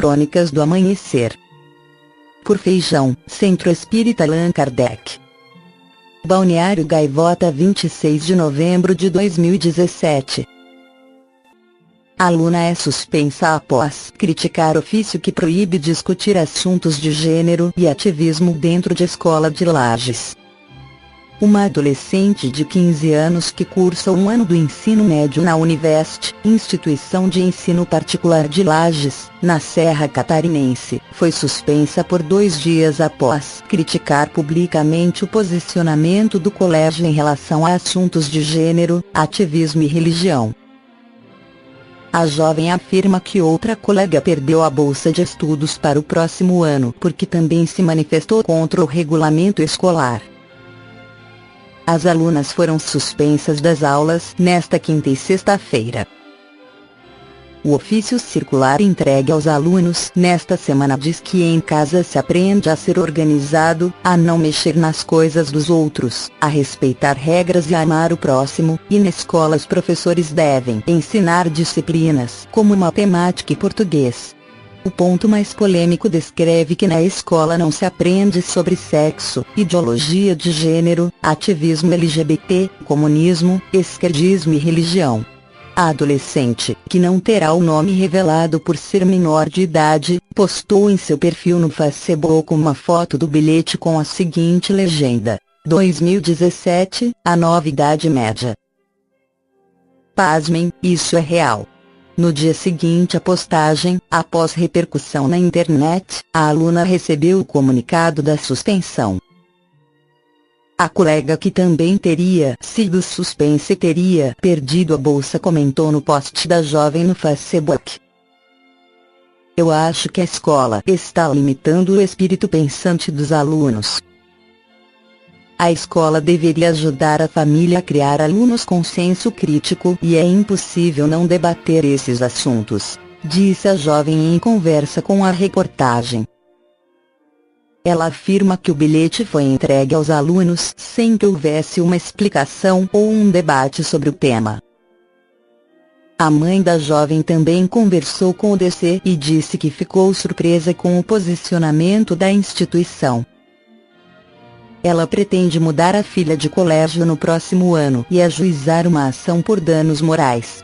Crônicas do Amanhecer. Por Feijão, Centro Espírita Allan Kardec. Balneário Gaivota, 26 de novembro de 2017. Aluna é suspensa após criticar ofício que proíbe discutir assuntos de gênero e ativismo dentro de escola de Lages. Uma adolescente de 15 anos que cursa um ano do ensino médio na Univest, instituição de ensino particular de Lages, na Serra Catarinense, foi suspensa por 2 dias após criticar publicamente o posicionamento do colégio em relação a assuntos de gênero, ativismo e religião. A jovem afirma que outra colega perdeu a bolsa de estudos para o próximo ano porque também se manifestou contra o regulamento escolar. As alunas foram suspensas das aulas nesta quinta e sexta-feira. O ofício circular entregue aos alunos nesta semana diz que em casa se aprende a ser organizado, a não mexer nas coisas dos outros, a respeitar regras e a amar o próximo, e na escola os professores devem ensinar disciplinas como matemática e português. O ponto mais polêmico descreve que na escola não se aprende sobre sexo, ideologia de gênero, ativismo LGBT, comunismo, esquerdismo e religião. A adolescente, que não terá o nome revelado por ser menor de idade, postou em seu perfil no Facebook uma foto do bilhete com a seguinte legenda: 2017, a nova Idade Média. Pasmem, isso é real. No dia seguinte à postagem, após repercussão na internet, a aluna recebeu o comunicado da suspensão. A colega, que também teria sido suspensa e teria perdido a bolsa, comentou no post da jovem no Facebook: "Eu acho que a escola está limitando o espírito pensante dos alunos. A escola deveria ajudar a família a criar alunos com senso crítico e é impossível não debater esses assuntos", disse a jovem em conversa com a reportagem. Ela afirma que o bilhete foi entregue aos alunos sem que houvesse uma explicação ou um debate sobre o tema. A mãe da jovem também conversou com o DC e disse que ficou surpresa com o posicionamento da instituição. Ela pretende mudar a filha de colégio no próximo ano e ajuizar uma ação por danos morais.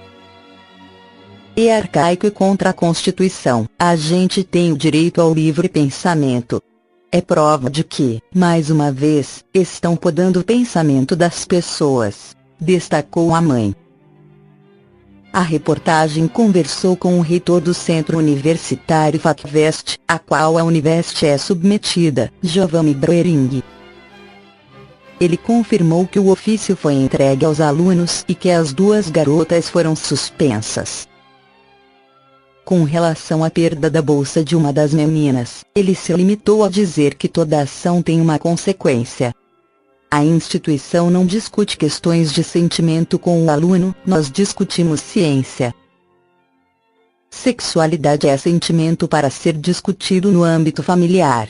"É arcaico e contra a Constituição. A gente tem o direito ao livre pensamento. É prova de que, mais uma vez, estão podando o pensamento das pessoas", destacou a mãe. A reportagem conversou com o reitor do Centro Universitário FACVEST, a qual a Univest é submetida, Giovanni Broering. Ele confirmou que o ofício foi entregue aos alunos e que as 2 garotas foram suspensas. Com relação à perda da bolsa de uma das meninas, ele se limitou a dizer que toda ação tem uma consequência. "A instituição não discute questões de sentimento com o aluno, nós discutimos ciência. Sexualidade é sentimento para ser discutido no âmbito familiar.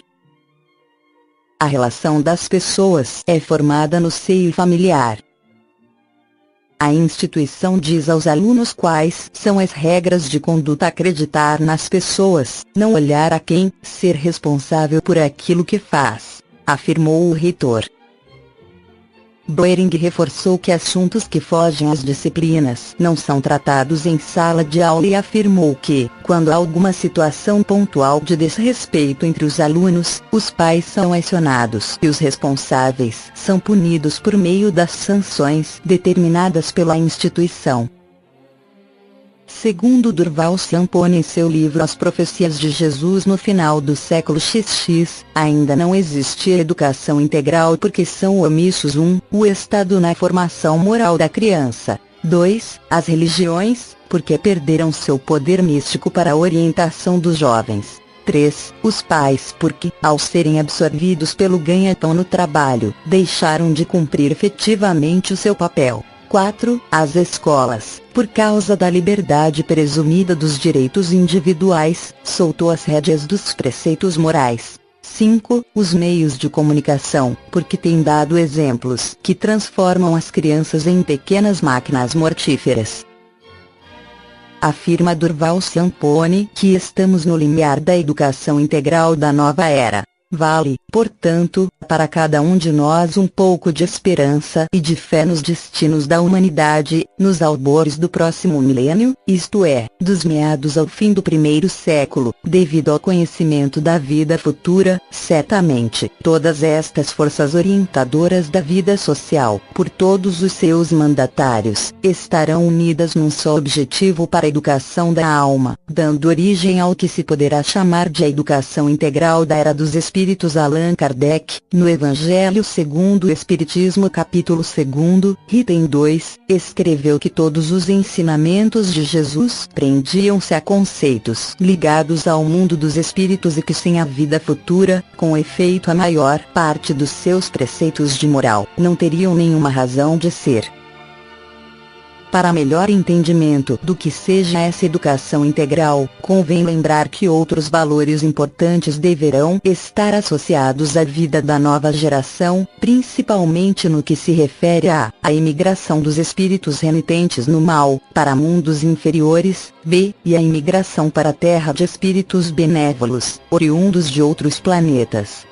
A relação das pessoas é formada no seio familiar. A instituição diz aos alunos quais são as regras de conduta, acreditar nas pessoas, não olhar a quem, ser responsável por aquilo que faz", afirmou o reitor. Broering reforçou que assuntos que fogem às disciplinas não são tratados em sala de aula e afirmou que, quando há alguma situação pontual de desrespeito entre os alunos, os pais são acionados e os responsáveis são punidos por meio das sanções determinadas pela instituição. Segundo Durval Ciampone em seu livro As Profecias de Jesus no final do século XX, ainda não existe educação integral porque são omissos 1. O Estado na formação moral da criança, 2. As religiões, porque perderam seu poder místico para a orientação dos jovens, 3. Os pais porque, ao serem absorvidos pelo ganha-pão no trabalho, deixaram de cumprir efetivamente o seu papel. 4. As escolas, por causa da liberdade presumida dos direitos individuais, soltou as rédeas dos preceitos morais. 5. Os meios de comunicação, porque têm dado exemplos que transformam as crianças em pequenas máquinas mortíferas. afirma Durval Ciampone que estamos no limiar da educação integral da nova era. Vale, portanto, para cada um de nós um pouco de esperança e de fé nos destinos da humanidade, nos albores do próximo milênio, isto é, dos meados ao fim do primeiro século, devido ao conhecimento da vida futura. Certamente, todas estas forças orientadoras da vida social, por todos os seus mandatários, estarão unidas num só objetivo para a educação da alma, dando origem ao que se poderá chamar de a educação integral da era dos espíritos. Allan Kardec, no Evangelho segundo o Espiritismo capítulo 2, item 2, escreveu que todos os ensinamentos de Jesus prendiam-se a conceitos ligados ao mundo dos espíritos e que sem a vida futura, com efeito a maior parte dos seus preceitos de moral, não teriam nenhuma razão de ser. Para melhor entendimento do que seja essa educação integral, convém lembrar que outros valores importantes deverão estar associados à vida da nova geração, principalmente no que se refere à imigração dos espíritos renitentes no mal, para mundos inferiores, e a imigração para a terra de espíritos benévolos, oriundos de outros planetas.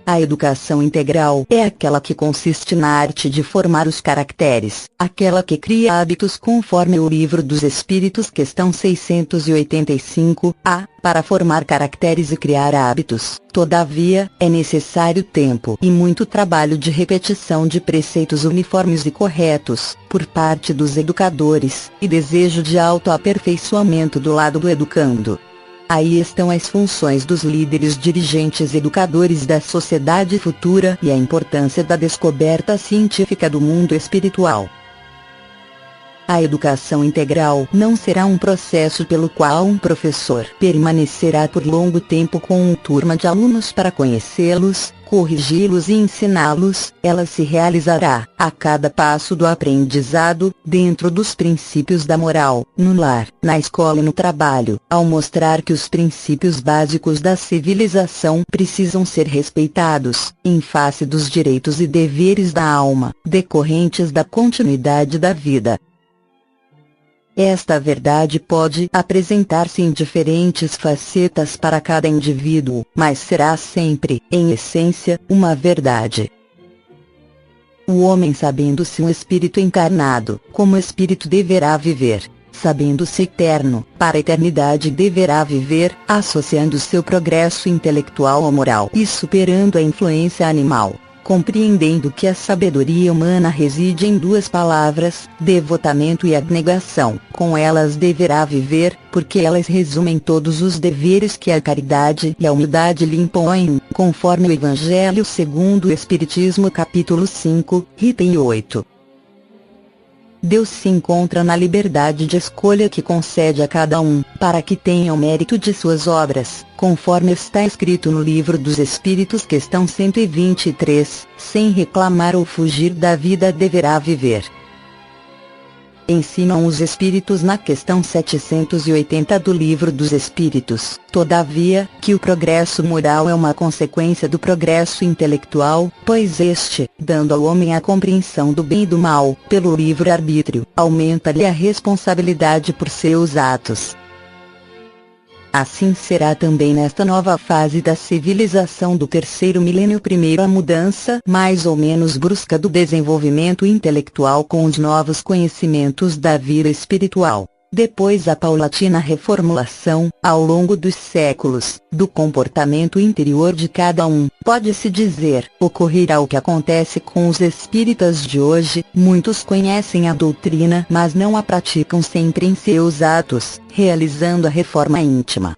A educação integral é aquela que consiste na arte de formar os caracteres, aquela que cria hábitos conforme o Livro dos Espíritos questão 685, para formar caracteres e criar hábitos, todavia, é necessário tempo e muito trabalho de repetição de preceitos uniformes e corretos, por parte dos educadores, e desejo de autoaperfeiçoamento do lado do educando. Aí estão as funções dos líderes dirigentes educadores da sociedade futura e a importância da descoberta científica do mundo espiritual. A educação integral não será um processo pelo qual um professor permanecerá por longo tempo com uma turma de alunos para conhecê-los, corrigi-los e ensiná-los. Ela se realizará, a cada passo do aprendizado, dentro dos princípios da moral, no lar, na escola e no trabalho, ao mostrar que os princípios básicos da civilização precisam ser respeitados, em face dos direitos e deveres da alma, decorrentes da continuidade da vida. Esta verdade pode apresentar-se em diferentes facetas para cada indivíduo, mas será sempre, em essência, uma verdade. O homem, sabendo-se um espírito encarnado, como espírito deverá viver. Sabendo-se eterno, para a eternidade deverá viver, associando seu progresso intelectual ou moral e superando a influência animal. Compreendendo que a sabedoria humana reside em duas palavras, devotamento e abnegação, com elas deverá viver, porque elas resumem todos os deveres que a caridade e a humildade lhe impõem, conforme o Evangelho segundo o Espiritismo capítulo 5, item 8. Deus se encontra na liberdade de escolha que concede a cada um, para que tenha o mérito de suas obras, conforme está escrito no Livro dos Espíritos questão 123, sem reclamar ou fugir da vida deverá viver. Ensinam os Espíritos na questão 780 do Livro dos Espíritos, todavia, que o progresso moral é uma consequência do progresso intelectual, pois este, dando ao homem a compreensão do bem e do mal, pelo livre-arbítrio, aumenta-lhe a responsabilidade por seus atos. Assim será também nesta nova fase da civilização do terceiro milênio. Primeiro a mudança mais ou menos brusca do desenvolvimento intelectual com os novos conhecimentos da vida espiritual. Depois a paulatina reformulação, ao longo dos séculos, do comportamento interior de cada um. Pode-se dizer, ocorrerá o que acontece com os espíritas de hoje. Muitos conhecem a doutrina mas não a praticam sempre em seus atos, realizando a reforma íntima.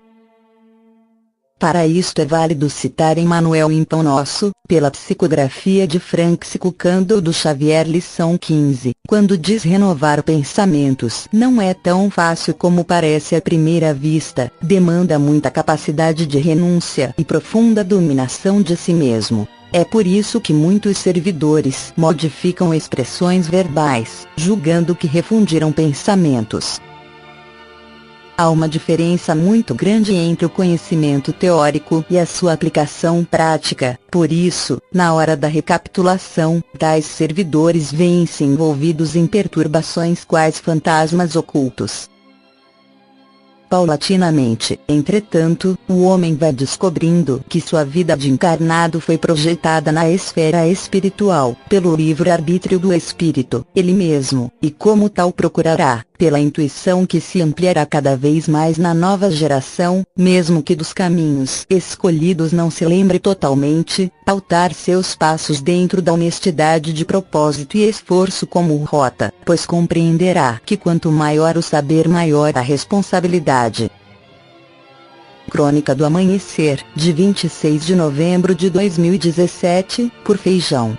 Para isto é válido citar Emmanuel em Pão Nosso, pela psicografia de Francisco Cândido Xavier, lição 15, quando diz: renovar pensamentos não é tão fácil como parece à primeira vista, demanda muita capacidade de renúncia e profunda dominação de si mesmo. É por isso que muitos servidores modificam expressões verbais, julgando que refundiram pensamentos. Há uma diferença muito grande entre o conhecimento teórico e a sua aplicação prática. Por isso, na hora da recapitulação, tais servidores veem-se envolvidos em perturbações quais fantasmas ocultos. Paulatinamente, entretanto, o homem vai descobrindo que sua vida de encarnado foi projetada na esfera espiritual, pelo livre-arbítrio do espírito, ele mesmo, e como tal procurará, pela intuição que se ampliará cada vez mais na nova geração, mesmo que dos caminhos escolhidos não se lembre totalmente, pautar seus passos dentro da honestidade de propósito e esforço como rota, pois compreenderá que quanto maior o saber, maior a responsabilidade. Crônica do Amanhecer, de 26 de novembro de 2017, por Feijão.